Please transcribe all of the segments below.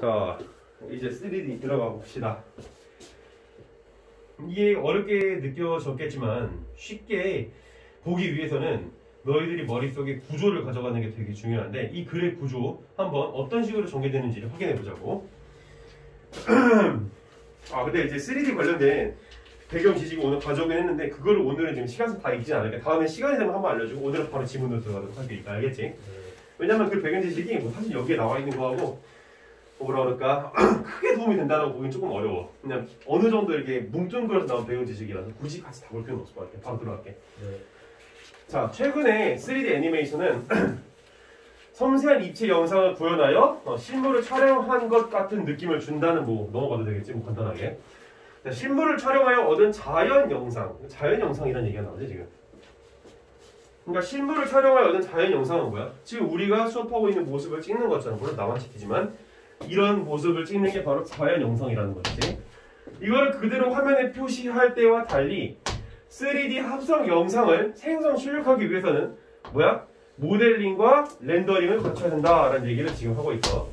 자, 이제 3D 들어가 봅시다. 이게 어렵게 느껴졌겠지만 쉽게 보기 위해서는 너희들이 머릿속에 구조를 가져가는 게 되게 중요한데, 이 글의 구조 한번 어떤 식으로 전개되는지를 확인해 보자고. 근데 이제 3D 관련된 배경 지식을 오늘 가져오긴 했는데, 그거를 오늘은 지금 시간상 다 읽지 않을게. 다음에 시간이 되면 한번 알려주고, 오늘은 바로 지문으로 들어가도록 할게니까. 알겠지? 왜냐면 그 배경 지식이 뭐 사실 여기에 나와 있는 거하고 뭐라 그럴까 크게 도움이 된다고 보기엔 조금 어려워. 그냥 어느 정도 이렇게 뭉뚱그려서 나온 배경 지식이라서 굳이 같이 다 볼 필요는 없을 것 같아. 바로 들어갈게. 자, 최근에 3D 애니메이션은 섬세한 입체 영상을 구현하여 실물을 촬영한 것 같은 느낌을 준다는, 뭐 넘어가도 되겠지, 뭐 간단하게. 자, 실물을 촬영하여 얻은 자연 영상, 자연 영상이라는 얘기가 나오지 지금. 그러니까 실물을 촬영하여 얻은 자연 영상은 뭐야? 지금 우리가 수업하고 있는 모습을 찍는 것처럼, 물론 나만 찍히지만 이런 모습을 찍는 게 바로 자연 영상이라는 거지. 이거를 그대로 화면에 표시할 때와 달리 3D 합성 영상을 생성 출력하기 위해서는 뭐야? 모델링과 렌더링을 거쳐야 된다라는 얘기를 지금 하고 있어.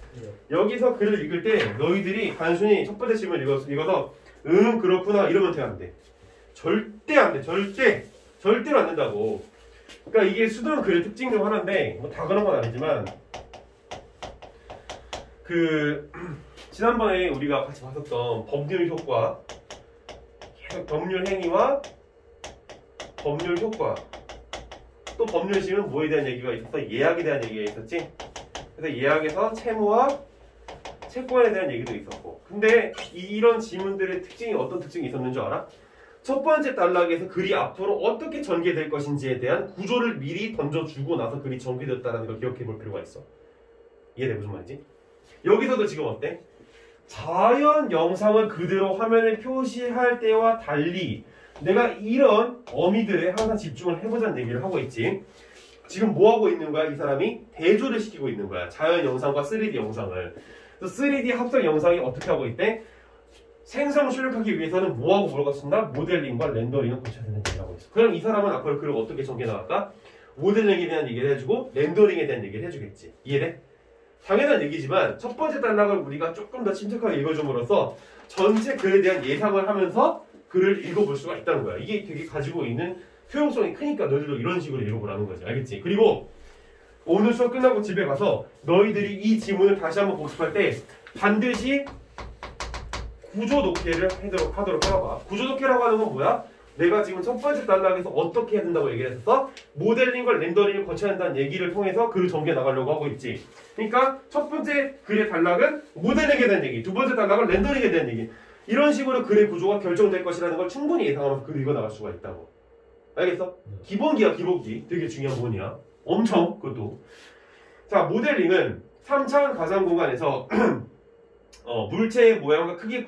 여기서 글을 읽을 때 너희들이 단순히 첫 번째 질문을 읽어서 그렇구나 이러면 안 돼. 절대 안 돼. 절대로 안 된다고. 그러니까 이게 수능 글의 특징 중 하나인데, 뭐 다 그런 건 아니지만, 지난번에 우리가 같이 봤었던 법률 효과, 법률 행위와 법률 효과, 또 법률심은 뭐에 대한 얘기가 있었어? 예약에 대한 얘기가 있었지? 그래서 예약에서 채무와 채권에 대한 얘기도 있었고, 근데 이런 지문들의 특징이 어떤 특징이 있었는 줄 알아? 첫 번째 단락에서 글이 앞으로 어떻게 전개될 것인지에 대한 구조를 미리 던져주고 나서 글이 전개됐다는 걸 기억해 볼 필요가 있어. 이해돼? 무슨 말인지? 여기서도 지금 어때? 자연 영상을 그대로 화면에 표시할 때와 달리 내가 이런 어미들에 항상 집중을 해보자는 얘기를 하고 있지. 지금 뭐 하고 있는 거야? 이 사람이 대조를 시키고 있는 거야. 자연 영상과 3D 영상을. 그래서 3D 합성 영상이 어떻게 하고 있대? 생성 출력하기 위해서는 뭐하고 뭘 갖춘다? 모델링과 렌더링을 거쳐야 되는 얘기를 하고 있어. 그럼 이 사람은 앞으로 글을 어떻게 전개 나갈까? 모델링에 대한 얘기를 해주고 렌더링에 대한 얘기를 해주겠지. 이해돼? 당연한 얘기지만 첫 번째 단락을 우리가 조금 더 침착하게 읽어줌으로써 전체 글에 대한 예상을 하면서 글을 읽어볼 수가 있다는 거야. 이게 되게 가지고 있는 효용성이 크니까 너희들도 이런 식으로 읽어보라는 거지. 알겠지? 그리고 오늘 수업 끝나고 집에 가서 너희들이 이 지문을 다시 한번 복습할 때 반드시 구조 독해를 하도록 해봐. 구조 독해라고 하는 건 뭐야? 내가 지금 첫 번째 단락에서 어떻게 해야 된다고 얘기를 했었어? 모델링과 렌더링을 거쳐야 한다는 얘기를 통해서 글을 전개 나가려고 하고 있지. 그러니까 첫 번째 글의 단락은 모델링에 대한 얘기, 두 번째 단락은 렌더링에 대한 얘기. 이런 식으로 글의 구조가 결정될 것이라는 걸 충분히 예상하면서 글을 읽어나갈 수가 있다고. 알겠어? 기본기야, 기본기. 되게 중요한 부분이야. 엄청, 그것도. 자, 모델링은 3차원 가상 공간에서 물체의 모양과 크기,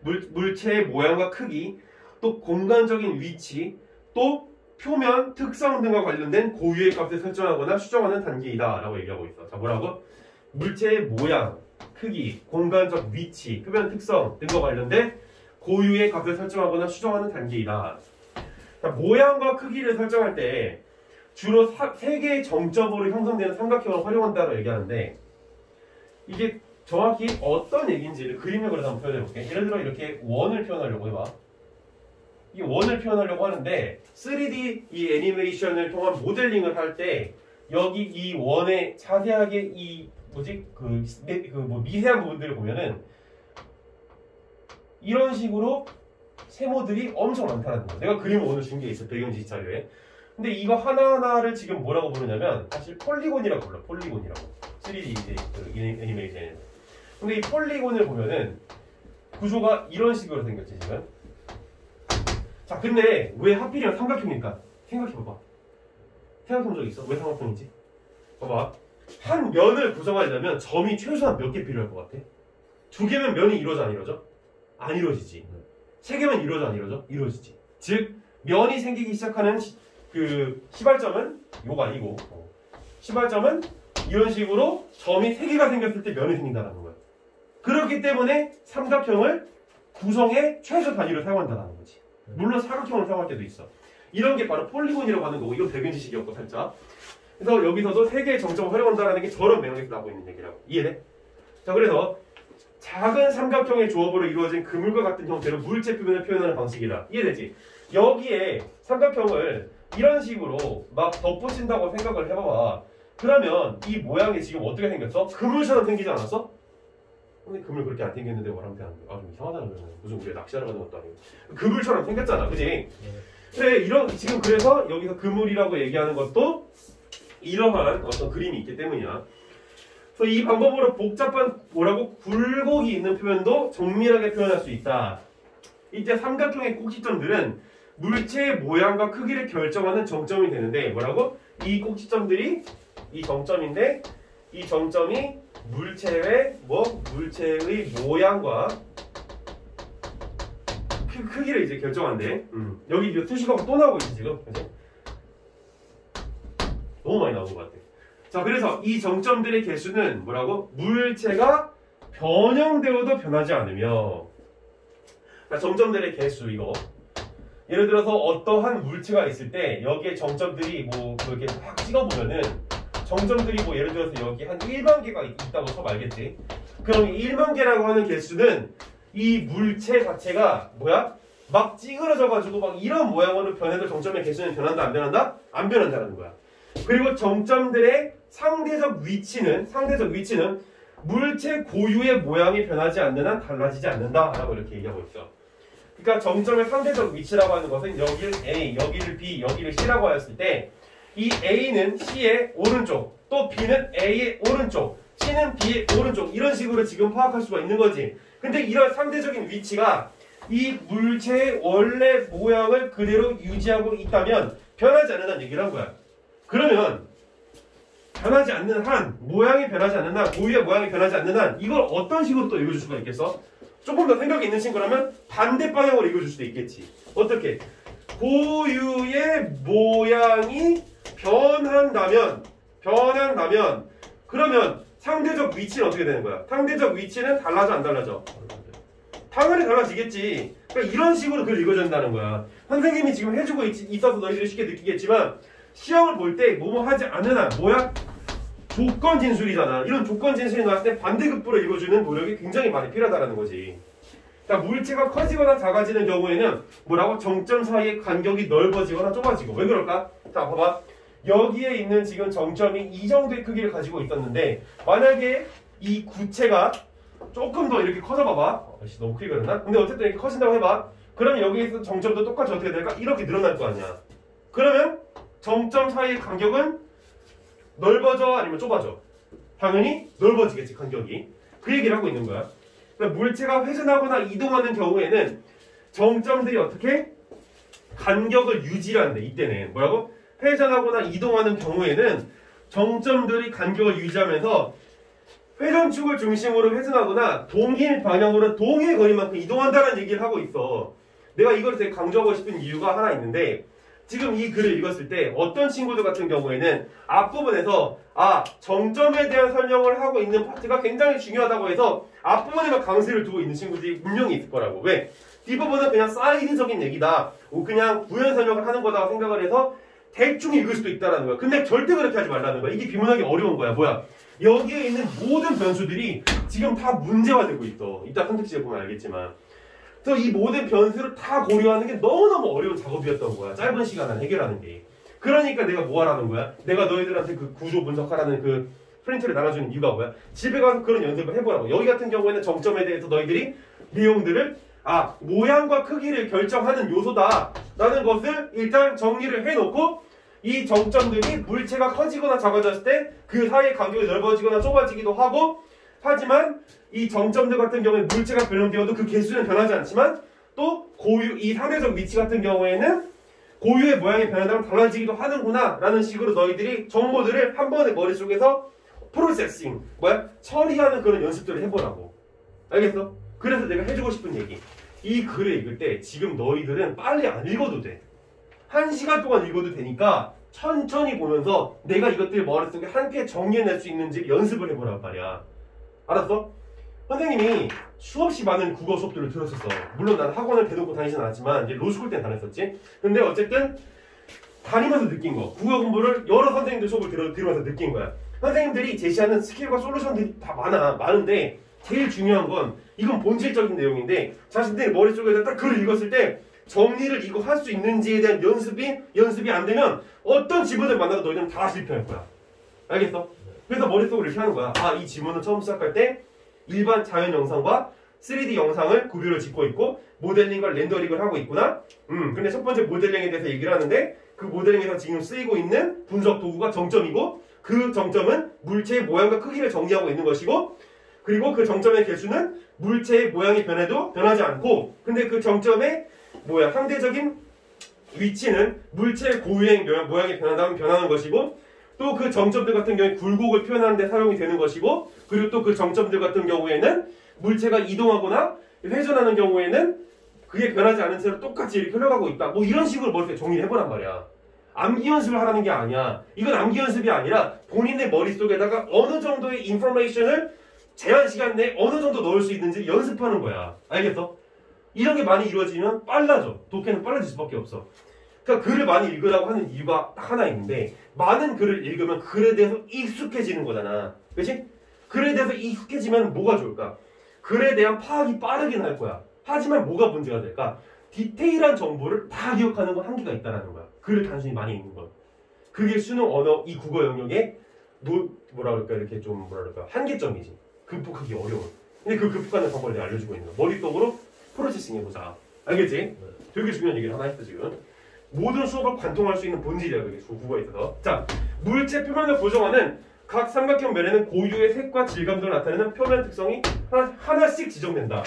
물체의 모양과 크기, 또 공간적인 위치, 또 표면, 특성 등과 관련된 고유의 값을 설정하거나 수정하는 단계이다 라고 얘기하고 있어. 자, 뭐라고? 물체의 모양, 크기, 공간적 위치, 표면 특성 등과 관련된 고유의 값을 설정하거나 수정하는 단계이다. 자, 모양과 크기를 설정할 때 주로 3개의 정점으로 형성되는 삼각형을 활용한다고 얘기하는데, 이게 정확히 어떤 얘기인지를 그림으로 한번 표현해볼게. 예를 들어 이렇게 원을 표현하려고 해봐. 이 원을 표현하려고 하는데 3D 이 애니메이션을 통한 모델링을 할 때 여기 이 원에 자세하게 이 뭐 미세한 부분들을 보면은 이런 식으로 세모들이 엄청 많다는 거야. 내가 그림을 오늘 준 게 있어, 배경지식 자료에. 근데 이거 하나하나를 지금 뭐라고 부르냐면 사실 폴리곤이라고 불러. 폴리곤이라고. 3D 이제 애니메이션에서. 근데 이 폴리곤을 보면은 구조가 이런 식으로 생겼지 지금. 자, 근데 왜 하필이면 삼각형일까? 생각해봐봐. 생각해본 적 있어? 왜 삼각형이지? 봐봐. 한 면을 구성하려면 점이 최소한 몇 개 필요할 것 같아? 2개면 면이 이루어져 안 이루어져? 안 이루어지지. 3개면 이루어져 안 이루어져? 이루어지지. 즉 면이 생기기 시작하는 시발점은 요거 아니고, 시발점은 이런 식으로 점이 3개가 생겼을 때 면이 생긴다는 거야. 그렇기 때문에 삼각형을 구성의 최소 단위로 사용한다는 거지. 물론 사각형을 사용할 때도 있어. 이런 게 바로 폴리곤이라고 하는 거고, 이건 배경 지식이었고 살짝. 그래서 여기서도 3개의 정점을 활용한다는 게 저런 맥락에서 나오고 있는 얘기라고. 이해돼? 자, 그래서 작은 삼각형의 조합으로 이루어진 그물과 같은 형태로 물체 표면을 표현하는 방식이다. 이해되지? 여기에 삼각형을 이런 식으로 막 덧붙인다고 생각을 해봐봐. 그러면 이 모양이 지금 어떻게 생겼어? 그물처럼 생기지 않았어? 근데 그물 그렇게 안 생겼는데 뭐라면 그냥 좀 이상하다는 거야. 무슨 우리가 낚시하러 가는 것도 아니고 그물처럼 생겼잖아, 그지? 그래, 이런 지금 그래서 여기서 그물이라고 얘기하는 것도 이러한 어떤 그림이 있기 때문이야. 그래서 이 방법으로 복잡한 뭐라고 굴곡이 있는 표현도 정밀하게 표현할 수 있다. 이때 삼각형의 꼭지점들은 물체의 모양과 크기를 결정하는 정점이 되는데 뭐라고? 이 꼭지점들이 이 정점인데 이 정점이 물체의 모양과 크기를 이제 결정한대. 여기 이제 수식어가 또 나오고 있지 지금. 그치? 너무 많이 나오는 것 같아. 자, 그래서 이 정점들의 개수는 뭐라고? 물체가 변형되어도 변하지 않으며. 그러니까 정점들의 개수 이거. 예를 들어서 어떠한 물체가 있을 때 여기에 정점들이 뭐 그렇게 확 찍어보면은 정점들이 뭐 예를 들어서 여기 한 1만 개가 있다고 쳐 알겠지? 그럼 1만 개라고 하는 개수는 이 물체 자체가 뭐야? 막 찌그러져가지고 막 이런 모양으로 변해도 정점의 개수는 변한다 안 변한다? 안 변한다는 거야. 그리고 정점들의 상대적 위치는 물체 고유의 모양이 변하지 않는 한 달라지지 않는다 라고 이렇게 얘기하고 있어. 그러니까 정점의 상대적 위치라고 하는 것은 여기를 A, 여기를 B, 여기를 C라고 하였을 때 이 A는 C의 오른쪽, 또 B는 A의 오른쪽, C는 B의 오른쪽 이런 식으로 지금 파악할 수가 있는 거지. 근데 이런 상대적인 위치가 이 물체의 원래 모양을 그대로 유지하고 있다면 변하지 않는다는 얘기를 한 거야. 그러면 변하지 않는 한, 모양이 변하지 않는 한, 고유의 모양이 변하지 않는 한 이걸 어떤 식으로 또 읽어줄 수가 있겠어? 조금 더 생각이 있는 친구라면 반대 방향으로 읽어줄 수도 있겠지. 어떻게? 고유의 모양이 변한다면 그러면 상대적 위치는 어떻게 되는 거야? 상대적 위치는 달라져 안 달라져? 당연히 달라지겠지. 그러니까 이런 식으로 그걸 읽어준다는 거야. 선생님이 지금 해주고 있어서 너희들이 쉽게 느끼겠지만 시험을 볼 때 뭐뭐 하지 않는 한 뭐야? 조건 진술이잖아. 이런 조건 진술이 나왔을 때 반대급부로 읽어주는 노력이 굉장히 많이 필요하다는 거지. 그러니까 물체가 커지거나 작아지는 경우에는 뭐라고? 정점 사이의 간격이 넓어지거나 좁아지고. 왜 그럴까? 자, 봐봐. 여기에 있는 지금 정점이 이 정도의 크기를 가지고 있었는데 만약에 이 구체가 조금 더 이렇게 커져 봐봐. 너무 크게 그렸나? 근데 어쨌든 이렇게 커진다고 해봐. 그러면 여기에서 정점도 똑같이 어떻게 될까? 이렇게 늘어날 거 아니야. 그러면 정점 사이의 간격은 넓어져 아니면 좁아져? 당연히 넓어지겠지, 간격이. 그 얘기를 하고 있는 거야. 그러니까 물체가 회전하거나 이동하는 경우에는 정점들이 어떻게? 간격을 유지한대. 이때는 뭐라고? 회전하거나 이동하는 경우에는 정점들이 간격을 유지하면서 회전축을 중심으로 회전하거나 동일 방향으로 동일 거리만큼 이동한다는 얘기를 하고 있어. 내가 이걸 되게 강조하고 싶은 이유가 하나 있는데 지금 이 글을 읽었을 때 어떤 친구들 같은 경우에는 앞부분에서 정점에 대한 설명을 하고 있는 파트가 굉장히 중요하다고 해서 앞부분에만 강세를 두고 있는 친구들이 분명히 있을 거라고. 왜? 뒷부분은 그냥 사이드적인 얘기다. 그냥 부연 설명을 하는 거다 생각을 해서 대충 읽을 수도 있다는 거야. 근데 절대 그렇게 하지 말라는 거야. 이게 비문하기 어려운 거야. 뭐야? 여기에 있는 모든 변수들이 지금 다 문제화되고 있어. 이따 선택지에 보면 알겠지만. 그래서 이 모든 변수를 다 고려하는 게 너무너무 어려운 작업이었던 거야. 짧은 시간 안에 해결하는 게. 그러니까 내가 뭐 하라는 거야? 내가 너희들한테 그 구조 분석하라는 그 프린트를 나눠주는 이유가 뭐야? 집에 가서 그런 연습을 해보라고. 여기 같은 경우에는 정점에 대해서 너희들이 내용들을 모양과 크기를 결정하는 요소다 라는 것을 일단 정리를 해놓고 이 정점들이 물체가 커지거나 작아졌을 때 그 사이의 간격이 넓어지거나 좁아지기도 하고 하지만 이 정점들 같은 경우에 물체가 변형되어도 그 개수는 변하지 않지만 또 이 상대적 위치 같은 경우에는 고유의 모양이 변한다면 달라지기도 하는구나 라는 식으로 너희들이 정보들을 한 번에 머릿속에서 프로세싱 처리하는 그런 연습들을 해보라고. 알겠어? 그래서 내가 해주고 싶은 얘기, 이 글을 읽을 때 지금 너희들은 빨리 안 읽어도 돼. 1시간 동안 읽어도 되니까 천천히 보면서 내가 이것들 머릿속에 함께 정리해낼 수 있는지 연습을 해보란 말이야. 알았어? 선생님이 수없이 많은 국어 수업들을 들었었어. 물론 난 학원을 대놓고 다니진 않았지만 이제 로스쿨 때는 다녔었지. 근데 어쨌든 다니면서 느낀 거, 국어 공부를 여러 선생님들 수업을 들으면서 느낀 거야. 선생님들이 제시하는 스킬과 솔루션들이 다 많은데 제일 중요한 건 이건 본질적인 내용인데 자신들의 머릿속에서 딱 글을 읽었을 때 정리를 이거 할 수 있는지에 대한 연습이 안 되면 어떤 지문을 만나도 너희들은 다 실패할 거야. 알겠어? 그래서 머릿속으로 이렇게 하는 거야. 아, 이 지문은 처음 시작할 때 일반 자연 영상과 3D 영상을 구별을 짓고 있고 모델링과 렌더링을 하고 있구나. 근데 첫 번째 모델링에 대해서 얘기를 하는데 그 모델링에서 지금 쓰이고 있는 분석 도구가 정점이고 그 정점은 물체의 모양과 크기를 정리하고 있는 것이고 그리고 그 정점의 개수는 물체의 모양이 변해도 변하지 않고 근데 그 정점의 상대적인 위치는 물체의 고유행 모양이 변한다면 변하는 것이고 또 그 정점들 같은 경우에 굴곡을 표현하는 데 사용이 되는 것이고 그리고 또 그 정점들 같은 경우에는 물체가 이동하거나 회전하는 경우에는 그게 변하지 않은 채로 똑같이 이렇게 흘러가고 있다. 뭐 이런 식으로 머릿속에 정리를 해보란 말이야. 암기 연습을 하라는 게 아니야. 이건 암기 연습이 아니라 본인의 머릿속에다가 어느 정도의 인포메이션을 제한 시간 내에 어느 정도 넣을 수 있는지 연습하는 거야. 알겠어? 이런 게 많이 이루어지면 빨라져. 독해는 빨라질 수밖에 없어. 그러니까 글을 많이 읽으라고 하는 이유가 딱 하나 있는데 많은 글을 읽으면 글에 대해서 익숙해지는 거잖아. 그치? 글에 대해서 익숙해지면 뭐가 좋을까? 글에 대한 파악이 빠르긴 할 거야. 하지만 뭐가 문제가 될까? 디테일한 정보를 다 기억하는 건 한계가 있다는 거야. 글을 단순히 많이 읽는 건. 그게 수능 언어 이 국어 영역의 이렇게 좀 한계점이지. 극복하기 어려워. 근데 그 극복하는 방법을 내가 알려주고 있는 거야. 머릿속으로 프로세싱 해보자. 알겠지? 되게 중요한 얘기를 하나 했어 지금. 모든 수업을 관통할 수 있는 본질이야 그게 국어에 있어서. 자, 물체 표면을 고정하는 각 삼각형 면에는 고유의 색과 질감들을 나타내는 표면 특성이 하나씩 지정된다.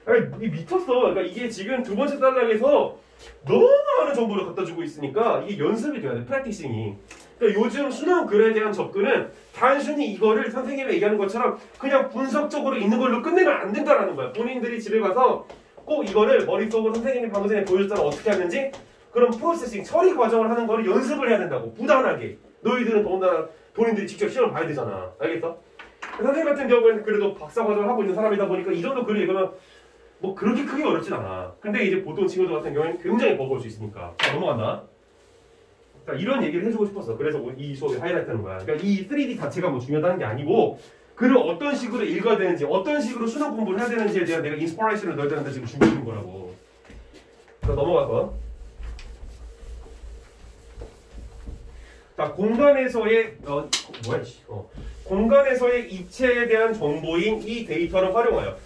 아니, 미쳤어. 그러니까 이게 지금 두 번째 단락에서 너무 많은 정보를 갖다 주고 있으니까 이게 연습이 돼야 돼. 프랙티싱이. 그러니까 요즘 수능 글에 대한 접근은 단순히 이거를 선생님이 얘기하는 것처럼 그냥 분석적으로 있는 걸로 끝내면 안 된다라는 거야. 본인들이 집에 가서 꼭 이거를 머릿속으로 선생님이 방금 전에 보여줬잖아. 어떻게 하는지 그런 프로세싱, 처리 과정을 하는 거를 연습을 해야 된다고. 부단하게. 너희들은 더군다나 본인들이 직접 시험을 봐야 되잖아. 알겠어? 선생님 같은 경우에는 그래도 박사 과정을 하고 있는 사람이다 보니까 이 정도 글을 읽으면 뭐 그렇게 크게 어렵진 않아. 근데 이제 보통 친구들 같은 경우에는 굉장히 버거울 수 있으니까. 자, 넘어간다. 자, 이런 얘기를 해주고 싶었어. 그래서 이 수업에 하이라이트 하는 거야. 그러니까 이 3D 자체가 뭐 중요하다는 게 아니고 글을 어떤 식으로 읽어야 되는지 어떤 식으로 수능 공부를 해야 되는지에 대한 내가 인스퍼레이션을 너희들한테 지금 준비해 준 거라고. 자, 넘어가서 자, 공간에서의 입체에 대한 정보인 이 데이터를 활용하여.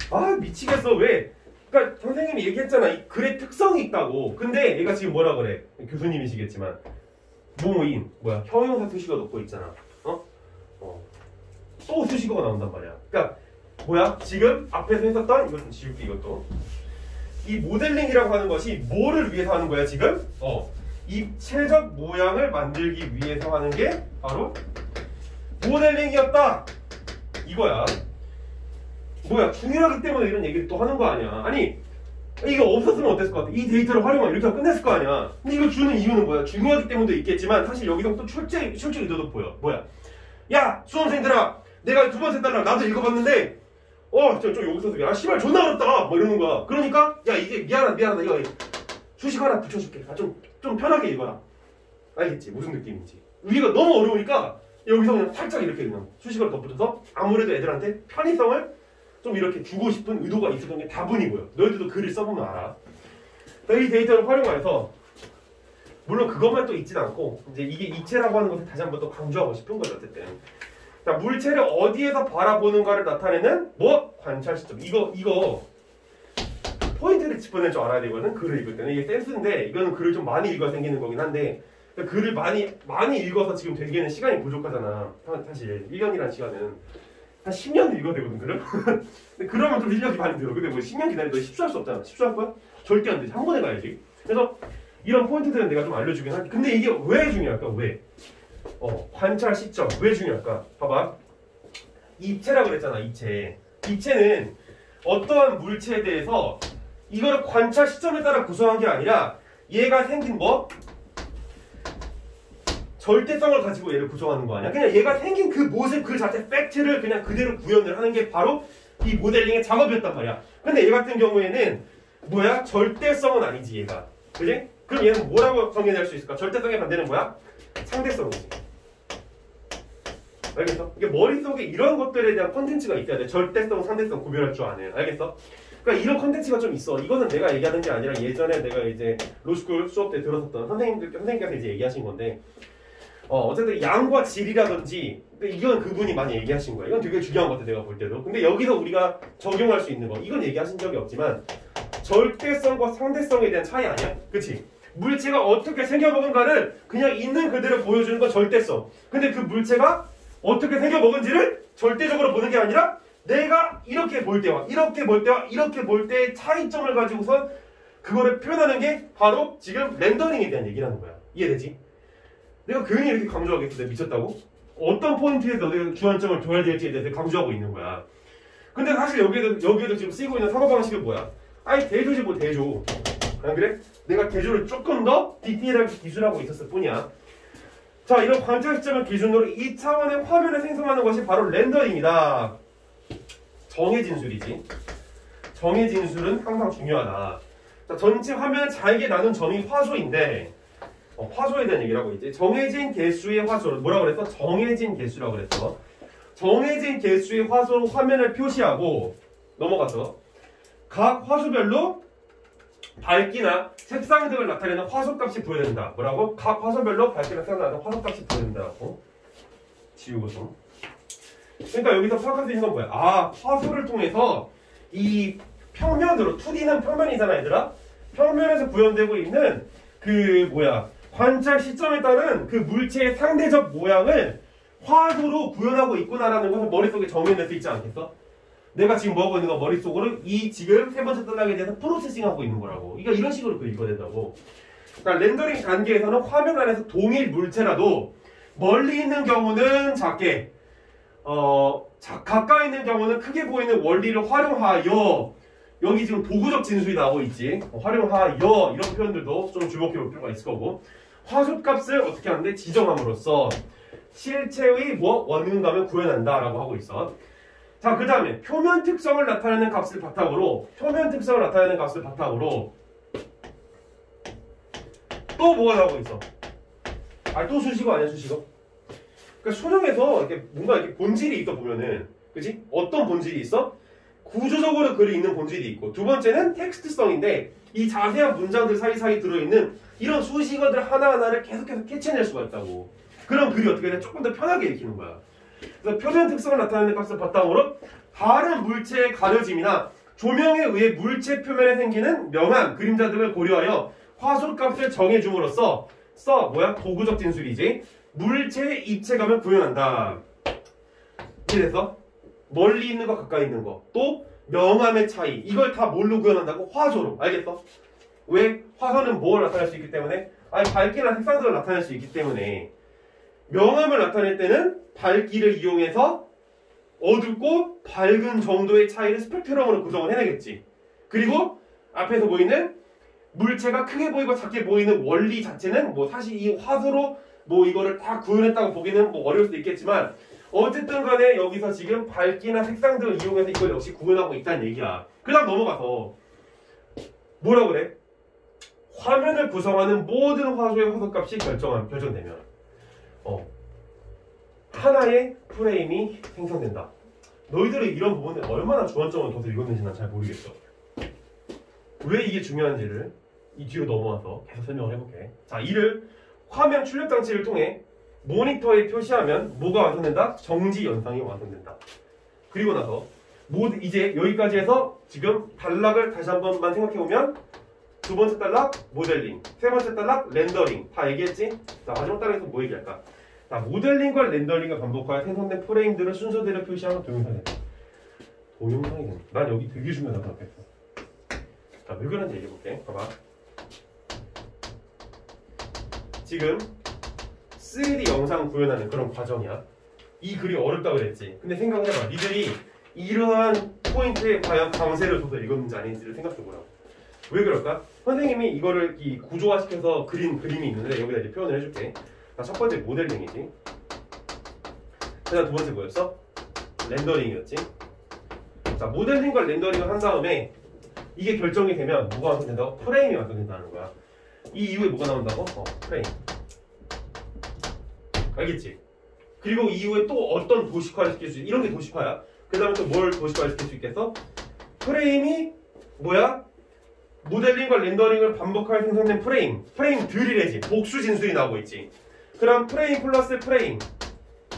아, 미치겠어. 왜? 그러니까 선생님이 얘기했잖아. 이 글의 특성이 있다고. 근데 얘가 지금 뭐라 그래? 교수님이시겠지만 형용사 수식어 넣고 있잖아. 또 수식어가 나온단 말이야. 그러니까 지금 앞에서 했었던 이거 좀 지울게. 이것도 이 모델링이라고 하는 것이 뭐를 위해서 하는 거야 지금? 입체적 모양을 만들기 위해서 하는 게 바로 모델링이었다 이거야. 중요하기 때문에 이런 얘기를 또 하는 거 아니야. 아니 이거 없었으면 어땠을 것 같아? 이 데이터를 활용하면 이렇게 하면 끝냈을 거 아니야. 근데 이걸 주는 이유는 뭐야? 중요하기 때문도 있겠지만 사실 여기서 또 출제 의도도 보여. 야 수험생들아, 내가 두 번째 단락 나도 읽어봤는데 저 여기서 야 씨발 존나 어렵다 뭐 이러는 거야. 그러니까 야 이게 미안하다 이거 수식 하나 붙여줄게. 좀 편하게 읽어라. 알겠지? 무슨 느낌인지. 위가 너무 어려우니까 여기서 그냥 살짝 이렇게 그냥 수식어를 덧붙여서 아무래도 애들한테 편의성을 좀 이렇게 주고 싶은 의도가 있었던 게 다분이고요. 너희들도 글을 써보면 알아. 이 데이터를 활용해서 물론 그것만 또 있진 않고 이제 이게 입체라고 하는 것을 다시 한번 또 강조하고 싶은 거죠. 어쨌든 자, 물체를 어디에서 바라보는가를 나타내는 관찰 시점. 이거 포인트를 짚어낼 줄 알아야 되거든. 글을 읽을 때는 이게 센스인데 이거는 글을 좀 많이 읽어야 생기는 거긴 한데 글을 많이 읽어서 지금 되기에는 시간이 부족하잖아. 사실 1년이라는 시간은 한 10년 읽어야 되거든 글을. 근데 그러면 좀 실력이 많이 들어. 근데 10년 기다리고 십수할 수 없잖아. 십수할 거야? 절대 안 되지. 한 번에 가야지. 그래서 이런 포인트들은 내가 좀 알려주긴 할게. 근데 이게 왜 중요할까? 왜? 관찰 시점 왜 중요할까? 봐봐. 입체라 그랬잖아. 입체는 어떠한 물체에 대해서 이거를 관찰 시점에 따라 구성한 게 아니라 얘가 생긴 절대성을 가지고 얘를 구성하는 거 아니야? 그냥 얘가 생긴 그 모습 그 자체 팩트를 그냥 그대로 구현을 하는 게 바로 이 모델링의 작업이었단 말이야. 근데 얘 같은 경우에는 절대성은 아니지 얘가. 그지? 그럼 얘는 뭐라고 정의할 수 있을까? 절대성의 반대는 뭐야? 상대성이지. 알겠어? 이게 머릿속에 이런 것들에 대한 컨텐츠가 있어야 돼. 절대성, 상대성 구별할 줄 아는. 알겠어? 그러니까 이런 컨텐츠가 좀 있어. 이거는 내가 얘기하는 게 아니라 예전에 내가 이제 로스쿨 수업 때 들었었던 선생님께서 이제 얘기하신 건데, 어쨌든 양과 질이라든지, 이건 그분이 많이 얘기하신 거야. 이건 되게 중요한 것 같아, 내가 볼 때도. 근데 여기서 우리가 적용할 수 있는 거, 이건 얘기하신 적이 없지만, 절대성과 상대성에 대한 차이 아니야? 그치? 물체가 어떻게 생겨먹은가를 그냥 있는 그대로 보여주는 건 절대성. 근데 그 물체가 어떻게 생겨먹은지를 절대적으로 보는 게 아니라 내가 이렇게 볼 때와 이렇게 볼 때와 이렇게 볼 때의 차이점을 가지고선 그거를 표현하는 게 바로 지금 렌더링에 대한 얘기라는 거야. 이해되지? 내가 괜히 이렇게 강조하겠어. 내가 미쳤다고? 어떤 포인트에서 내가 주안점을 둬야 될지에 대해서 강조하고 있는 거야. 근데 사실 여기에도 지금 쓰이고 있는 사고방식은 뭐야? 아니 대조지 뭐 대조. 안 그래? 내가 대조를 조금 더 디테일하게 기술하고 있었을 뿐이야. 자, 이런 관찰 시점을 기준으로 2차원의 화면을 생성하는 것이 바로 렌더링이다. 정해진 술이지. 정해진 술은 항상 중요하다. 자, 전체 화면을 잘게 나눈 점이 화소인데, 화소에 대한 얘기를 하고 있지. 정해진 개수의 화소를 뭐라고 그랬어? 정해진 개수라고 그랬어. 정해진 개수의 화소로 화면을 표시하고 넘어가서 각 화소별로 밝기나 색상 등을 나타내는 화소값이 부여된다. 뭐라고? 각 화소별로 밝기나 색상 나타내는 화소값이 부여된다고. 지우고 좀. 그러니까 여기서 파악할 수 있는 건 뭐야? 아, 화소를 통해서 이 평면으로 2D는 평면이잖아, 얘들아. 평면에서 구현되고 있는 그 관찰 시점에 따른 그 물체의 상대적 모양을 화소로 구현하고 있구나라는 것을 머릿속에 정의해낼 수 있지 않겠어? 내가 지금 뭐 하고 있는 거 머릿속으로 이 지금 세 번째 단락에 대해서 프로세싱하고 있는 거라고. 그러니까 이런 식으로 그리게 된다고. 그러니까 렌더링 단계에서는 화면 안에서 동일 물체라도 멀리 있는 경우는 작게, 가까이 있는 경우는 크게 보이는 원리를 활용하여, 여기 지금 도구적 진술이 나오고 있지. 활용하여 이런 표현들도 좀 주목해 볼 필요가 있을 거고, 화소값을 어떻게 하는데 지정함으로써 실체의 원근감을 구현한다 라고 하고 있어. 자, 그 다음에 표면 특성을 나타내는 값을 바탕으로 또 뭐가 나오고 있어? 또 수식어 아니야, 수식어? 그러니까 수능에서 이렇게 뭔가 이렇게 본질이 있어 보면은, 그치? 어떤 본질이 있어? 구조적으로 글이 있는 본질이 있고, 두 번째는 텍스트성인데 이 자세한 문장들 사이사이 들어있는 이런 수식어들 하나하나를 계속해서 캐치해낼 수가 있다고. 그럼 글이 어떻게 돼? 조금 더 편하게 읽히는 거야. 그래서 표면 특성을 나타내는 값을 바탕으로 다른 물체의 가려짐이나 조명에 의해 물체 표면에 생기는 명암, 그림자 등을 고려하여 화소값을 정해줌으로써 도구적 진술이지. 물체의 입체감을 구현한다. 이래서 멀리 있는 거 가까이 있는 거, 또 명암의 차이, 이걸 다 뭘로 구현한다고? 화소로. 알겠어? 왜? 화소는 뭘 나타낼 수 있기 때문에? 밝기나 색상 등을 나타낼 수 있기 때문에. 명암을 나타낼 때는 밝기를 이용해서 어둡고 밝은 정도의 차이를 스펙트럼으로 구성을 해내겠지. 그리고 앞에서 보이는 물체가 크게 보이고 작게 보이는 원리 자체는 사실 이 화소로 이거를 다 구현했다고 보기는 어려울 수도 있겠지만, 어쨌든 간에 여기서 지금 밝기나 색상 등을 이용해서 이걸 역시 구현하고 있다는 얘기야. 그 다음 넘어가서 뭐라고 그래? 화면을 구성하는 모든 화소의 화소값이 결정되면 하나의 프레임이 생성된다. 너희들이 이런 부분에 얼마나 주안점을 둬서 읽었는지 난 잘 모르겠어. 왜 이게 중요한지를 이 뒤로 넘어와서 계속 설명을 해볼게. 자, 이를 화면 출력 장치를 통해 모니터에 표시하면 뭐가 완성된다? 정지 연상이 완성된다. 그리고 나서 이제 여기까지 해서 지금 단락을 다시 한 번만 생각해보면, 두 번째 단락 모델링, 세 번째 단락 렌더링 다 얘기했지? 자, 마지막 단락에서 뭐 얘기할까? 자, 모델링과 렌더링을 반복하여 생성된 프레임들을 순서대로 표시하는 동영상이 된다. 동영상이 된다. 난 여기 되게 중요하다고 생각했어. 자, 왜 그런지 얘기해볼게. 봐봐. 지금 3D 영상 구현하는 그런 과정이야. 이 글이 어렵다고 그랬지. 근데 생각을 해봐. 니들이 이러한 포인트에 과연 강세를 둬서 읽었는지 아닌지를 생각해보라고. 왜 그럴까? 선생님이 이거를 구조화시켜서 그린 그림이 있는데 여기다 이제 표현을 해줄게. 자, 첫 번째 모델링이지. 그다음 두 번째 뭐였어? 렌더링이었지. 자, 모델링과 렌더링을 한 다음에 이게 결정이 되면 뭐가 완성된다고? 프레임이 완성된다는 거야. 이 이후에 뭐가 나온다고? 프레임. 알겠지? 그리고 이후에 또 어떤 도식화를 시킬 수 있어? 이런 게 도식화야. 그 다음에 또 뭘 도식화를 시킬 수 있겠어? 프레임이 뭐야? 모델링과 렌더링을 반복하여 생성된 프레임들이래지. 복수 진술이 나오고 있지. 그럼 프레임 플러스 프레임.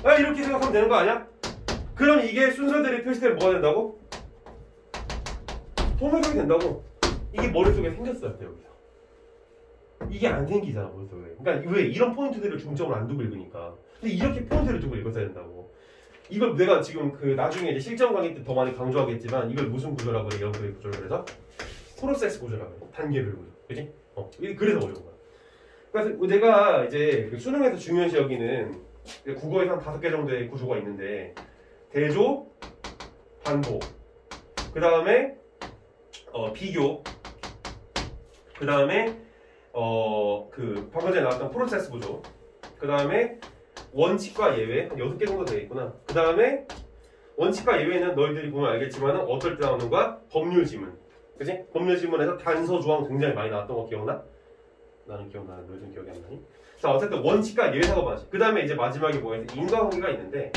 아, 이렇게 생각하면 되는 거 아니야? 그럼 이게 순서대로 표시되면 뭐가 된다고? 통일이 된다고. 이게 머릿속에 생겼어요, 여기서. 이게 안 생기잖아, 머릿속에. 그러니까 왜 이런 포인트들을 중점을 안 두고 읽으니까. 근데 이렇게 포인트를 두고 읽었어야 된다고. 이걸 내가 지금 그 나중에 이제 실전 강의 때 더 많이 강조하겠지만 이걸 무슨 구조라고 그래? 연구의 구조를 그래서 프로세스 구조라고 해. 단계별 구조. 그지? 그래서 어려운 거야. 그래서 내가 이제 그 수능에서 중요시 여기는 국어에서 한 5개 정도의 구조가 있는데 대조, 반복, 그 다음에 비교, 그 다음에 그 방금 전에 나왔던 프로세스 구조, 그 다음에 원칙과 예외 한 6개 정도 되어 있구나. 그 다음에 원칙과 예외는 너희들이 보면 알겠지만 어떨 때 나오는 거야? 법률 지문. 그치? 법률 지문에서 단서 조항 굉장히 많이 나왔던 거 기억나? 나는 기억나는 너희들은 기억이 안 나니? 자, 어쨌든 원칙과 예외 사고방식. 그 다음에 이제 마지막에 뭐가 있어? 인과관계가 있는데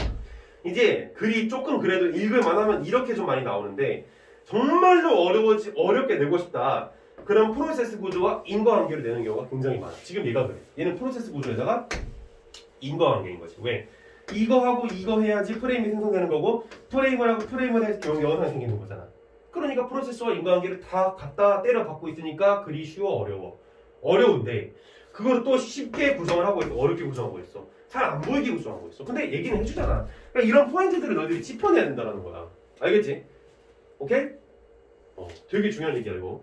이제 글이 조금 그래도 읽을만 하면 이렇게 좀 많이 나오는데 정말로 어렵게 내고 싶다. 그럼 프로세스 구조와 인과관계를 내는 경우가 굉장히 많아. 지금 얘가 그래. 얘는 프로세스 구조에다가 인과관계인 거지. 왜? 이거하고 이거 해야지 프레임이 생성되는 거고 프레임을 하고 프레임을 해야지 영상이 생기는 거잖아. 그러니까 프로세스와 인과관계를 다 갖다 때려 받고 있으니까 글이 쉬워 어려워. 어려운데 그걸 또 쉽게 구성을 하고 있어. 어렵게 구성하고 있어. 잘 안 보이게 구성하고 있어. 근데 얘기는 해주잖아. 그러니까 이런 포인트들을 너희들이 짚어내야 된다는 거야. 알겠지? 오케이? 되게 중요한 얘기야 이거.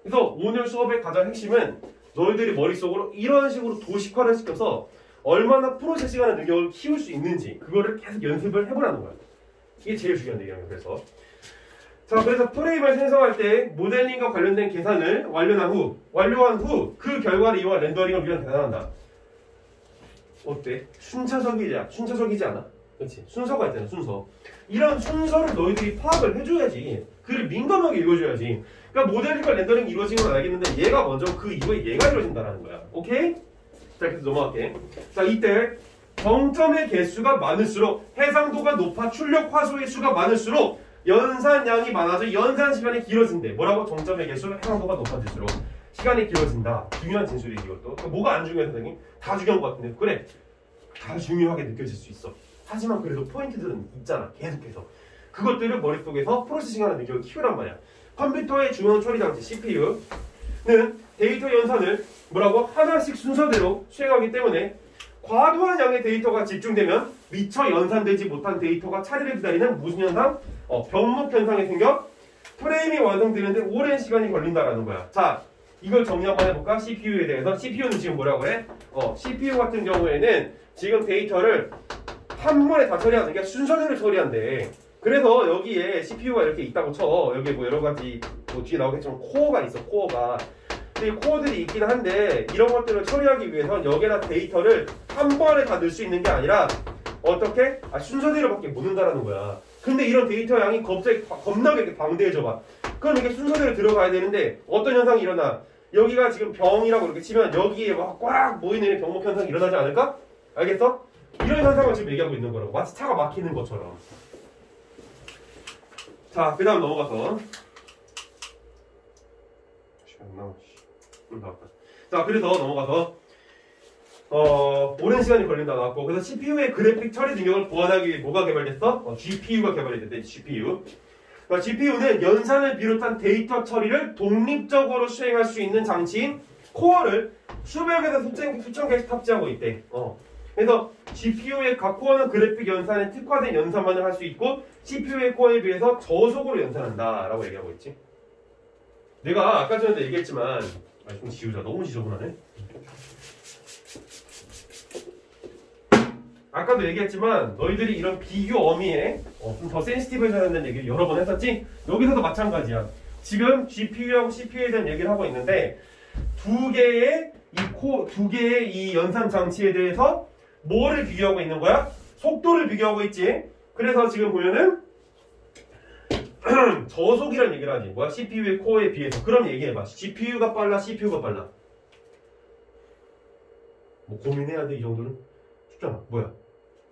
그래서 오늘 수업의 가장 핵심은 너희들이 머릿속으로 이런 식으로 도식화를 시켜서 얼마나 프로세스 시간의 능력을 키울 수 있는지 그거를 계속 연습을 해보라는 거야. 이게 제일 중요한 얘기예요. 그래서 그래서 프레임을 생성할 때 모델링과 관련된 계산을 완료한 후 그 결과를 이용한 렌더링을 위한 계산한다. 어때? 순차적이지 않아? 그렇지? 순서가 있잖아. 순서. 이런 순서를 너희들이 파악을 해줘야지. 글을 민감하게 읽어줘야지. 그러니까 모델링과 렌더링이 이루어진 건 알겠는데 얘가 먼저 그 이후에 얘가 이루어진다는 거야. 오케이? 자, 그래서 넘어갈게. 자, 이때 정점의 개수가 많을수록 해상도가 높아 출력 화소의 수가 많을수록 연산량이 많아져 연산 시간이 길어진대. 뭐라고? 정점의 개수, 해상도가 높아질수록 시간이 길어진다. 중요한 진술이지 이것도. 뭐가 안 중요해 선생님? 다 중요한 것 같은데. 그래. 다 중요하게 느껴질 수 있어. 하지만 그래도 포인트들은 있잖아. 계속해서. 그것들을 머릿속에서 프로세스 시간의 능력을 키우란 말이야. 컴퓨터의 중앙 처리 장치 CPU는 데이터 연산을 뭐라고? 하나씩 순서대로 수행하기 때문에 과도한 양의 데이터가 집중되면 미처 연산되지 못한 데이터가 차례를 기다리는 무슨 현상? 병목 현상이 생겨 프레임이 완성되는데 오랜 시간이 걸린다라는 거야. 자, 이걸 정리 한번 해볼까? CPU에 대해서. CPU는 지금 뭐라고 해? CPU 같은 경우에는 지금 데이터를 한 번에 다 처리하는 게 순서대로 처리한대. 그래서 여기에 CPU가 이렇게 있다고 쳐. 여기에 뭐 여러 가지 뭐 뒤에 나오겠지만 코어가 있어. 코어가. 근데 이 코어들이 있긴 한데 이런 것들을 처리하기 위해선 여기에다 데이터를 한 번에 다 넣을 수 있는 게 아니라 어떻게? 순서대로밖에 못 넣는다라는 거야. 근데 이런 데이터 양이 갑자기 겁나게 방대해져 봐. 그럼 이게 순서대로 들어가야 되는데 어떤 현상이 일어나? 여기가 지금 병이라고 이렇게 치면 여기에 막 꽉 모이는 병목 현상이 일어나지 않을까? 알겠어? 이런 현상을 지금 얘기하고 있는 거라고. 마치 차가 막히는 것처럼. 자, 그 다음 넘어가서 자, 그래서 넘어가서 오랜 시간이 걸린다 나왔고, 그래서 CPU의 그래픽 처리 능력을 보완하기 위해 뭐가 개발됐어? GPU가 개발이 됐대. GPU. 그러니까 GPU는 연산을 비롯한 데이터 처리를 독립적으로 수행할 수 있는 장치인 코어를 수백에서 수천 개씩 탑재하고 있대. 그래서 GPU의 각 코어는 그래픽 연산에 특화된 연산만을 할 수 있고 CPU의 코어에 비해서 저속으로 연산한다 라고 얘기하고 있지. 내가 아까 전에도 얘기했지만 좀 지우자. 너무 지저분하네. 아까도 얘기했지만 너희들이 이런 비교 어미에 좀 더 센시티브해져야 된다는 얘기를 여러 번 했었지? 여기서도 마찬가지야. 지금 GPU하고 CPU에 대한 얘기를 하고 있는데 두 개의 이 연산 장치에 대해서 뭐를 비교하고 있는 거야? 속도를 비교하고 있지. 그래서 지금 보면은 저속이라는 얘기를 하지. 뭐야? CPU의 코어에 비해서. 그럼 얘기해봐. GPU가 빨라? CPU가 빨라? 뭐 고민해야 돼 이 정도는? 쉽잖아. 뭐야?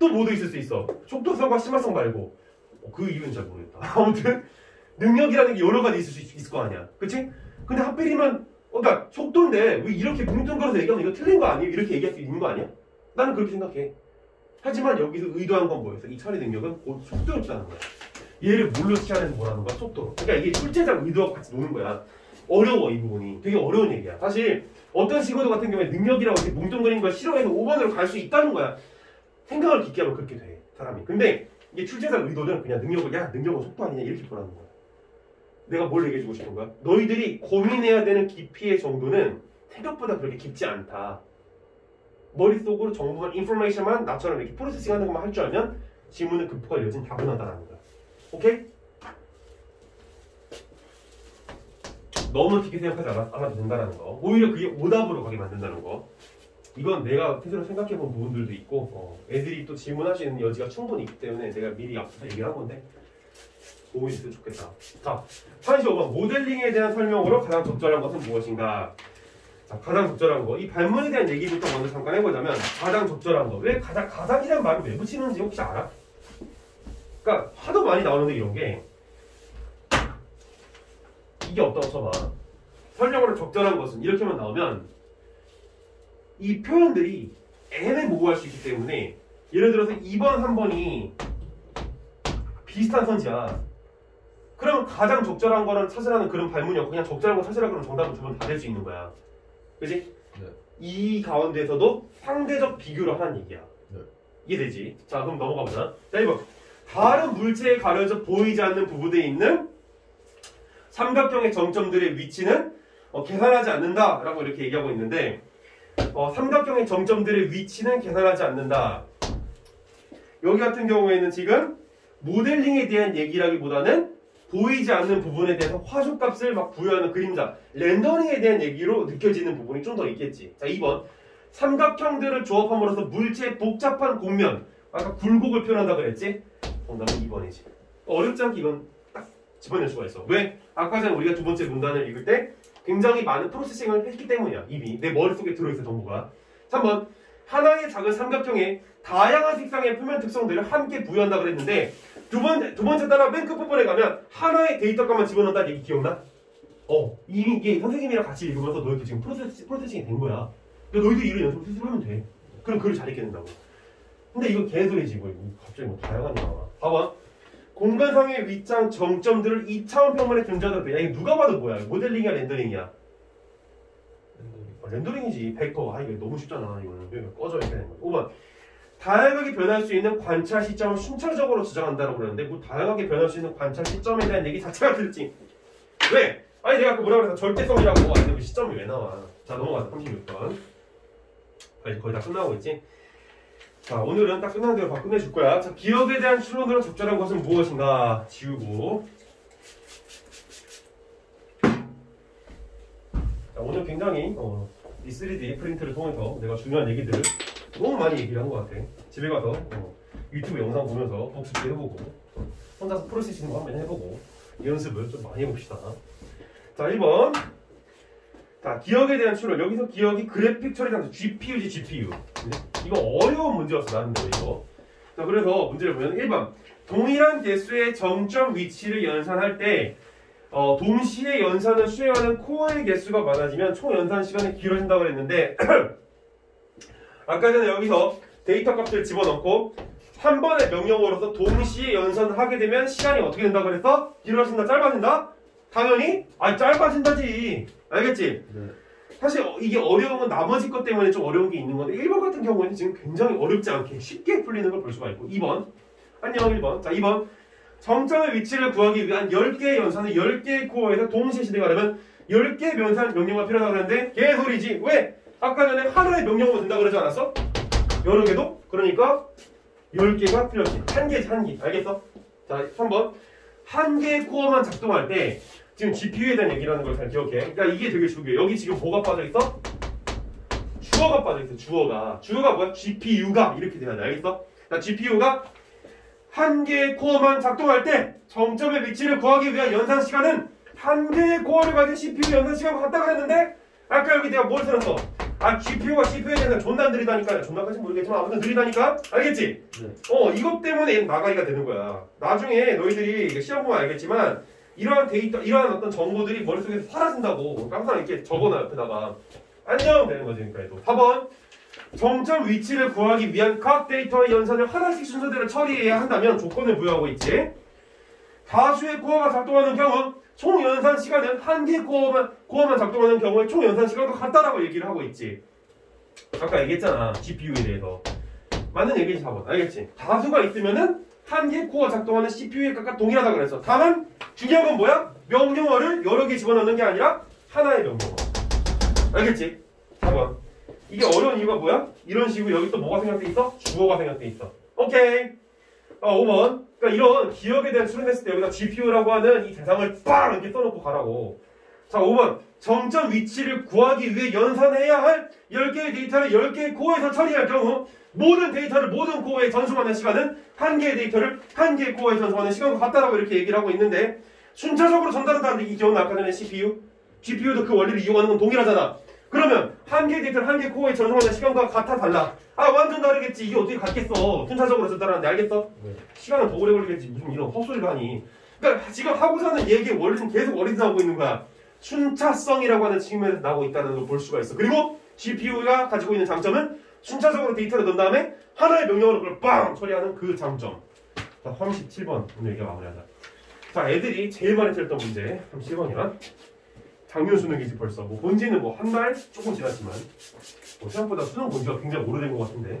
또 뭐도 있을 수 있어. 속도성과 심화성 말고. 그 이유는 잘 모르겠다. 아무튼 능력이라는 게 여러 가지 있을 거 아니야. 그치? 근데 하필이면 그러니까 속도인데 왜 이렇게 뭉뚱그려서 얘기하면 이거 틀린 거 아니에요? 이렇게 얘기할 수 있는 거 아니야? 나는 그렇게 생각해. 하지만 여기서 의도한 건 뭐였어? 이 처리 능력은 곧 속도였다는 거야. 얘를 뭘로 치환해서 뭐라는 거야? 속도로. 그러니까 이게 출제자 의도하고 같이 노는 거야. 어려워, 이 부분이. 되게 어려운 얘기야. 사실 어떤 식어도 같은 경우에 능력이라고 이렇게 뭉뚱그린 걸 싫어해서 5번으로 갈 수 있다는 거야. 생각을 깊게 하면 그렇게 돼, 사람이. 근데 이게 출제자 의도는 그냥 능력을, 야, 능력은 속도 아니냐 이렇게 보라는 거야. 내가 뭘 얘기해주고 싶은 거야? 너희들이 고민해야 되는 깊이의 정도는 생각보다 그렇게 깊지 않다. 머릿속으로 정보만, 인포메이션만 나처럼 이렇게 프로세싱 하는 것만 할 줄 알면 지문을 급포할 여지는 다분하다는 거야. 오케이? 너무 깊게 생각하지 않아도 된다는 거. 오히려 그게 오답으로 가게 만든다는 거. 이건 내가 스스로 생각해본 부분들도 있고 애들이 또 질문할 수 있는 여지가 충분히 있기 때문에 내가 미리 앞서서 얘기를 한 건데 도움이 됐으면 좋겠다. 자, 35번 모델링에 대한 설명으로 가장 적절한 것은 무엇인가? 자, 가장 적절한 거. 이 발문에 대한 얘기부터 먼저 잠깐 해보자면 가장 적절한 거. 왜 가장이란 말을 왜 붙이는지 혹시 알아? 그러니까 하도 많이 나오는데 이런 게 이게 없다고 쳐봐. 설명으로 적절한 것은 이렇게만 나오면 이 표현들이 애매모호할 수 있기 때문에 예를 들어서 2번, 3번이 비슷한 선지야. 그러면 가장 적절한 거는 찾으라는 그런 발문이 없고 그냥 적절한 거 찾으라 그러면 정답은 두 번 다 될 수 있는 거야. 그치? 네. 이 가운데서도 상대적 비교를 하는 얘기야. 네. 이해되지? 자, 그럼 넘어가 보자. 자, 1번. 다른 물체에 가려져 보이지 않는 부분에 있는 삼각형의 정점들의 위치는 계산하지 않는다 라고 이렇게 얘기하고 있는데 삼각형의 정점들의 위치는 계산하지 않는다. 여기 같은 경우에는 지금 모델링에 대한 얘기라기보다는 보이지 않는 부분에 대해서 화소값을 막 부여하는 그림자, 렌더링에 대한 얘기로 느껴지는 부분이 좀 더 있겠지. 자, 2번. 삼각형들을 조합함으로써 물체의 복잡한 곡면, 아까 굴곡을 표현한다 그랬지? 정답은 2번이지. 어렵지 않게 이건 딱 집어낼 수가 있어. 왜? 아까 전에 우리가 두 번째 문단을 읽을 때 굉장히 많은 프로세싱을 했기 때문이야. 이미 내 머릿속에 들어있어 정보가. 3번. 하나의 작은 삼각형에 다양한 색상의 표면 특성들을 함께 부여한다 그랬는데 두 번째 따라 맨 끝부분에 가면 하나의 데이터값만 집어넣었다는 얘기 기억나? 이미 이게 선생님이랑 같이 읽으면서 너희들 지금 프로세싱이 된 거야. 그러니까 너희들이 이런 연습을 스스로 하면 돼. 그럼 글을 잘 읽게 된다고. 근데 이거 개소리지 뭐. 갑자기 뭐 다양한 게 나와. 봐봐. 공간상의 윗장 정점들을 2차원 평면에 존재하도록 돼. 야, 이거 누가 봐도 뭐야? 모델링이야 렌더링이야? 렌더링이지. 벡터. 이거 너무 쉽잖아. 이거는 꺼져 있게 되는 거야. 5번. 다양하게 변할 수 있는 관찰 시점을 순차적으로 지정한다고 그러는데 뭐 다양하게 변할 수 있는 관찰 시점에 대한 얘기 자체가 들지. 왜? 아니 내가 아까 뭐라 그랬어? 절대성이라고. 아니 그 시점이 왜 나와? 자, 넘어가자. 36번. 거의 다 끝나고 있지? 자, 오늘은 딱 끝나는 대로 다 끝내줄 거야. 자, 기억에 대한 추론으로 적절한 것은 무엇인가? 지우고. 자, 오늘 굉장히 이 3D 프린트를 통해서 내가 중요한 얘기들을 너무 많이 얘기를 한 것 같아. 집에 가서 유튜브 영상 보면서 복습도 해보고 혼자서 프로세싱도 한번 해보고 연습을 좀 많이 해봅시다. 자, 1번. 자, 기억에 대한 추론. 여기서 기억이 그래픽 처리 장치 GPU지 GPU. 이거 어려운 문제였어 나는 이거. 자, 그래서 문제를 보면 1번. 동일한 개수의 정점 위치를 연산할 때 동시에 연산을 수행하는 코어의 개수가 많아지면 총 연산 시간이 길어진다고 했는데 아까 전에 여기서 데이터 값을 집어넣고 한 번의 명령어로서 동시에 연산을 하게 되면 시간이 어떻게 된다고 그랬어? 길어진다? 짧아진다? 당연히 짧아진다지. 알겠지? 네. 사실 이게 어려운 건 나머지 것 때문에 좀 어려운 게 있는 건데 1번 같은 경우에는 지금 굉장히 어렵지 않게 쉽게 풀리는 걸 볼 수가 있고 2번 안녕 1번. 자, 2번 정점의 위치를 구하기 위한 10개의 연산을 10개의 코어에서 동시에 실행하려면 10개의 명령어가 필요하다고 그랬는데 개소리지. 왜? 아까 전에 하나의 명령어가 된다고 그러지 않았어? 여러 개도? 그러니까 10개가 필요하지. 한 개지 한 개. 알겠어? 자, 3번 한 개의 코어만 작동할 때 지금 GPU에 대한 얘기라는 걸 잘 기억해. 그러니까 이게 되게 중요해. 여기 지금 뭐가 빠져있어? 주어가 빠져있어. 주어가 뭐야? GPU가 이렇게 돼야 돼. 알겠어? 자, GPU가 한 개의 코어만 작동할 때 정점의 위치를 구하기 위한 연산 시간은 한 개의 코어를 가진 CPU 연산 시간과 같다고 했는데 아까 여기 내가 뭘 써놨어? 아 GPU가 CPU에 대해서 존나 느리다니까. 존나까지는 모르겠지만 아무튼 느리다니까. 알겠지? 네. 이것 때문에 나가기가 되는 거야. 나중에 너희들이 시험 보면 알겠지만 이러한 데이터, 이러한 어떤 정보들이 머릿속에서 사라진다고 항상 이렇게 적어놔 옆에다가. 안정되는 거지. 그러니까 또 4번 정점 위치를 구하기 위한 각 데이터의 연산을 하나씩 순서대로 처리해야 한다면 조건을 부여하고 있지. 다수의 코어가 작동하는 경우 총 연산 시간은 한 개 코어만 작동하는 경우에 총 연산 시간과 같다라고 얘기를 하고 있지. 아까 얘기했잖아. GPU에 대해서. 맞는 얘기지 4번. 알겠지? 다수가 있으면은 한 개 코어 작동하는 CPU에 각각 동일하다 그랬어. 다만 중요한 건 뭐야? 명령어를 여러 개 집어넣는 게 아니라 하나의 명령어. 알겠지? 4번. 이게 어려운 이유가 뭐야? 이런 식으로 여기 또 뭐가 생각돼 있어? 주어가 생각돼 있어. 오케이. 5번. 그러니까 이런 기억에 대한 수련했을 때 여기다 GPU라고 하는 이 대상을 빵 이렇게 써놓고 가라고. 자, 5번. 정점 위치를 구하기 위해 연산해야 할 10개의 데이터를 10개의 코어에서 처리할 경우 모든 데이터를 모든 코어에 전송하는 시간은 한 개의 데이터를 한 개의 코어에 전송하는 시간과 같다라고 이렇게 얘기를 하고 있는데 순차적으로 전달한다는 얘기 기억나? 아까 전에 GPU도 그 원리를 이용하는 건 동일하잖아. 그러면 한 개의 데이터를 한 개의 코어에 전송하는 시간과 같아 달라? 아 완전 다르겠지. 이게 어떻게 같겠어. 순차적으로 전달하는데 알겠어? 네. 시간은 더 오래 걸리겠지. 무슨 이런 헛소리를 하니. 그러니까 지금 하고자 하는 얘기의 원리는 계속 어디서 나오고 있는 거야. 순차성이라고 하는 측면에서 나오고 있다는 걸 볼 수가 있어. 그리고 GPU가 가지고 있는 장점은 순차적으로 데이터를 넣은 다음에 하나의 명령어로 그걸 빵 처리하는 그 장점. 자, 37번 오늘 얘기가 마무리하자. 자, 애들이 제일 많이 틀렸던 문제 37번이야. 작년 수능이지 벌써. 뭐 본지는 뭐 한 달 조금 지났지만 생각보다 수능 본지가 굉장히 오래된 것 같은데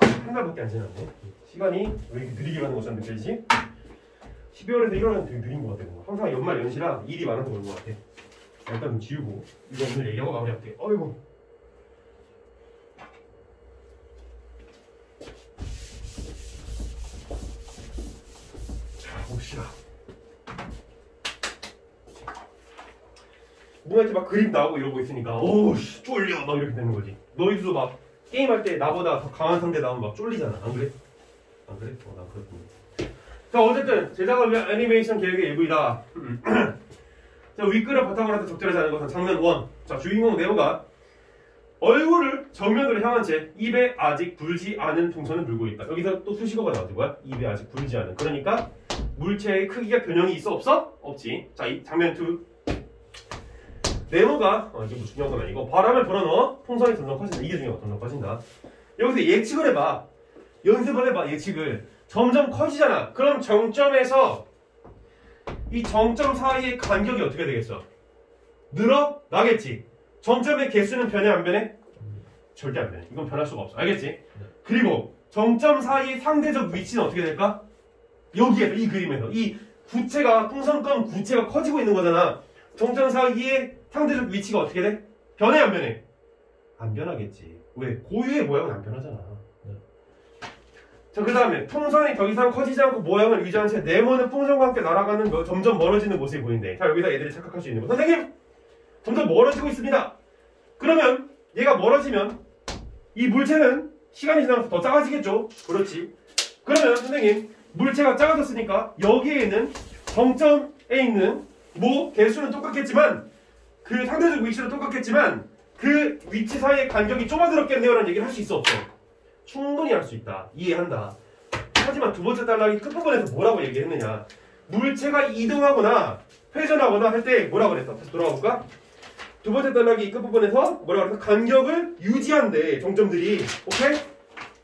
한 달밖에 안 지났네. 시간이 왜 이렇게 느리게 가는 것처럼 느껴지지? 12월에서 1월은 되게 느린 것 같아. 항상 연말 연시라 일이 많아서 그런 것 같아. 일단 좀 지우고 이거 오늘 얘기하고 마무리할게. 어이구. 자, 봅시다. 뭔가 이렇게 막 그림 나오고 이러고 있으니까 오우씨 쫄려 막 이렇게 되는 거지. 너희들도 막 게임할 때 나보다 더 강한 상대 나오면 막 쫄리잖아. 안 그래? 안 그래? 난 그렇군요. 자, 어쨌든 제작을 위한 애니메이션 계획의 일부이다. 자, 윗글을 바탕으로 해서 적절하지 않은 것은 장면 1. 자, 주인공 네오가 얼굴을 정면으로 향한 채 입에 아직 불지 않은 풍선을 물고 있다. 여기서 또 수식어가 나오지. 뭐야? 입에 아직 불지 않은. 그러니까 물체의 크기가 변형이 있어? 없어? 없지. 자, 이 장면 2. 네모가 이게 뭐 중요한 건 아니고 바람을 불어넣어 풍선이 점점 커진다. 이게 중요한 거. 점점 커진다. 여기서 예측을 해봐. 연습을 해봐. 예측을. 점점 커지잖아. 그럼 정점에서 이 정점 사이의 간격이 어떻게 되겠어? 늘어나겠지. 점점의 개수는 변해 안 변해? 절대 안 변해. 이건 변할 수가 없어. 알겠지? 그리고 정점 사이의 상대적 위치는 어떻게 될까? 여기에서 이 그림에서 이 구체가 풍선껌 구체가 커지고 있는 거잖아. 정점 사이의 상대적 위치가 어떻게 돼? 변해 안 변해? 안 변하겠지. 왜? 고유의 모양은 안 변하잖아. 자, 그 다음에 풍선이 더 이상 커지지 않고 모양을 유지한 채 네모는 풍선과 함께 날아가는 거 점점 멀어지는 모습이 보이는데, 자, 여기서 애들이 착각할 수 있는 거. 선생님! 점점 멀어지고 있습니다. 그러면 얘가 멀어지면 이 물체는 시간이 지나면서 더 작아지겠죠? 그렇지. 그러면 선생님, 물체가 작아졌으니까 여기에 있는 정점에 있는 개수는 똑같겠지만 그 상대적 위치도 똑같겠지만 그 위치 사이의 간격이 좁아들었겠네요 라는 얘기를 할 수 있어 없어? 충분히 할 수 있다. 이해한다. 하지만 두 번째 단락이 끝부분에서 뭐라고 얘기했느냐. 물체가 이동하거나 회전하거나 할 때 뭐라고 그랬어? 다시 돌아가 볼까? 두 번째 단락이 끝부분에서 뭐라고 그랬어? 간격을 유지한대. 정점들이. 오케이?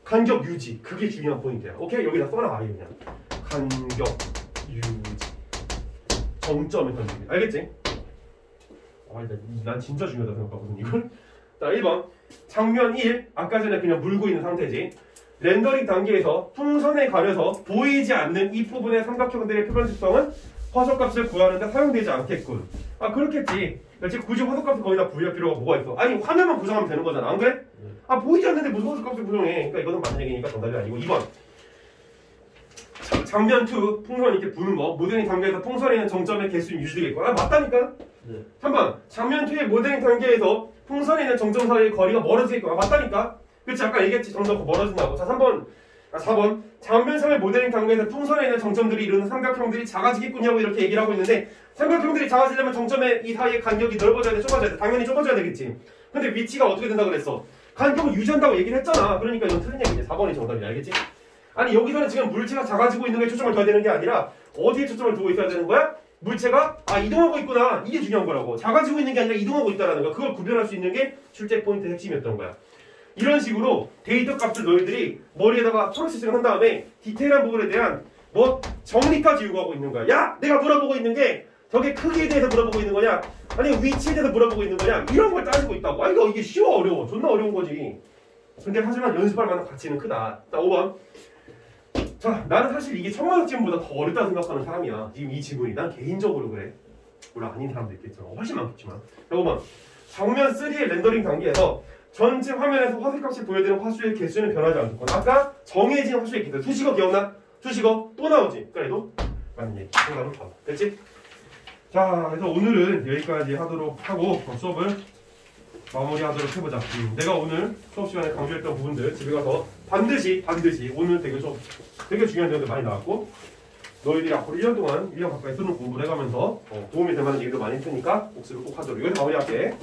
간격 유지. 그게 중요한 포인트야. 오케이? 여기다 써놔. 아예 그냥. 간격 유지. 정점에 던지기. 알겠지? 난 진짜 중요하다 생각하거든 이걸. 자, 1번 장면 1. 아까 전에 그냥 물고 있는 상태지. 렌더링 단계에서 풍선에 가려서 보이지 않는 이 부분의 삼각형들의 표현 특성은 화소값을 구하는 데 사용되지 않겠군. 아, 그렇겠지. 그렇지. 굳이 화소값을 거기다 부여할 필요가 뭐가 있어. 아니, 화면만 구성하면 되는 거잖아. 안 그래? 아, 보이지 않는데 무슨 화소값을 구성해. 그러니까 이거는 맞는 얘기니까 정답이 아니고. 2번 장면 2. 풍선 이렇게 부는 거. 모델링 단계에서 풍선에 있는 정점의 개수는 유지되겠고. 아, 맞다니까? 3번 장면 2의 모델링 단계에서 풍선에 있는 정점 사이의 거리가 멀어지겠고. 아, 맞다니까? 그치, 아까 얘기했지. 점점 더 멀어진다고. 자, 4번 장면 3의 모델링 단계에서 풍선에 있는 정점들이 이루는 삼각형들이 작아지겠군요 이렇게 얘기를 하고 있는데, 삼각형들이 작아지려면 정점의 이 사이의 간격이 넓어져야 돼, 좁아져야 돼? 당연히 좁아져야 되겠지. 근데 위치가 어떻게 된다 그랬어? 간격을 유지한다고 얘기를 했잖아. 그러니까 이건 틀린 얘기지. 4번이 정답이야. 알겠지? 아니 여기서는 지금 물체가 작아지고 있는 게 초점을 둬야 되는 게 아니라 어디에 초점을 두고 있어야 되는 거야? 물체가 이동하고 있구나. 이게 중요한 거라고. 작아지고 있는 게 아니라 이동하고 있다라는 거야. 그걸 구별할 수 있는 게 출제 포인트의 핵심이었던 거야. 이런 식으로 데이터 값을 너희들이 머리에다가 프로세싱을 한 다음에 디테일한 부분에 대한 정리까지 요구하고 있는 거야. 야! 내가 물어보고 있는 게 저게 크기에 대해서 물어보고 있는 거냐? 아니면 위치에 대해서 물어보고 있는 거냐? 이런 걸 따지고 있다고. 이게 쉬워 어려워? 존나 어려운 거지. 근데 하지만 연습할 만한 가치는 크다. 자, 5번. 자, 나는 사실 이게 천문학 지문보다 더 어렵다고 생각하는 사람이야. 지금 이 지문이. 난 개인적으로 그래. 물론 아닌 사람도 있겠지만 훨씬 많겠지만. 자, 5번. 장면 3의 렌더링 단계에서 전체 화면에서 화색값이 보여지는 화수의 개수는 변하지 않고 아까 정해진 화수의 개수. 수식어 기억나? 수식어 또 나오지. 그래도 맞는 얘기. 정답은 4번. 됐지? 자, 그래서 오늘은 여기까지 하도록 하고 수업을 마무리하도록 해보자. 내가 오늘 수업 시간에 강조했던 부분들 집에 가서 반드시 오늘 되게 중요한 내용들 많이 나왔고 너희들이 앞으로 1년 동안 1년 가까이 쓰는 공부를 해가면서 도움이 될 만한 얘기도 많이 했으니까 복습을 꼭 하도록. 여기서 마무리할게.